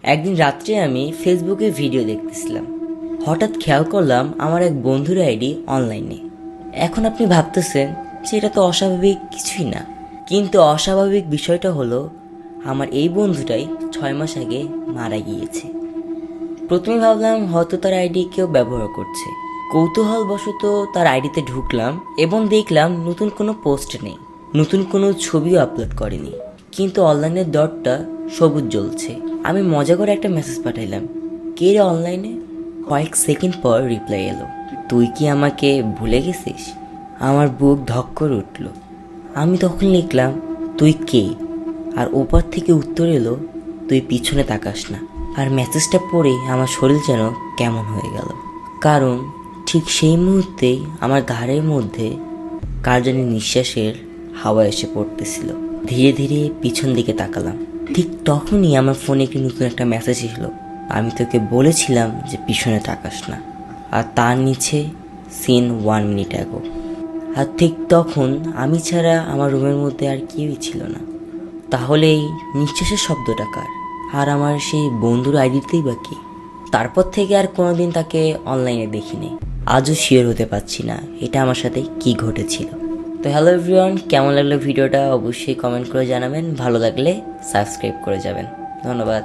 একদিন রাত্রে আমি ফেসবুকে ভিডিও দেখতেছিলাম, হঠাৎ খেয়াল করলাম আমার এক বন্ধুর আইডি অনলাইনে। এখন আপনি ভাবতেছেন যে এটা তো অস্বাভাবিক কিছুই না, কিন্তু অস্বাভাবিক বিষয়টা হলো আমার এই বন্ধুটাই 6 মাস আগে মারা গিয়েছে। প্রথমে ভাবলাম হয়তো তার আইডি কেউ ব্যবহার করছে। কৌতূহলবশত তার আইডিতে ঢুকলাম এবং দেখলাম নতুন কোনো পোস্ট নেই, নতুন কোনো ছবিও আপলোড করেনি, কিন্তু অনলাইনের ডটটা সবুজ জ্বলছে। আমি মজা করে একটা মেসেজ পাঠাইলাম, কে রে অনলাইনে? কয়েক সেকেন্ড পর রিপ্লাই এলো, তুই কি আমাকে ভুলে গেছিস? আমার বুক ধক করে উঠল। আমি তখন লিখলাম, তুই কে? আর ওপার থেকে উত্তর এলো, তুই পিছনে তাকাস না। আর মেসেজটা পড়ে আমার শরীর যেন কেমন হয়ে গেল, কারণ ঠিক সেই মুহূর্তেই আমার ঘাড়ের মধ্যে কার জানি নিঃশ্বাসের হাওয়া এসে পড়তেছিল। ধীরে ধীরে পিছন দিকে তাকালাম, ঠিক তখনই আমার ফোনে একটি নতুন একটা মেসেজ এলো, আমি তোকে বলেছিলাম যে পিছনে তাকাস না। আর তার নিচে সিন 1 মিনিট অ্যাগো। আর ঠিক তখন আমি ছাড়া আমার রুমের মধ্যে আর কেউই ছিল না। তাহলে এই নিঃশ্বাসের শব্দটা কার? আর আমার সেই বন্ধুর আইডিতেই বা কি? তারপর থেকে আর কোনোদিন তাকে অনলাইনে দেখিনি। আজও শিওর হতে পারছি না এটা আমার সাথে কি ঘটেছিল। তো হ্যালো এভরিওয়ান, কেমন লাগলো ভিডিওটা অবশ্যই কমেন্ট করে জানাবেন। ভালো লাগলে সাবস্ক্রাইব করে যাবেন। ধন্যবাদ।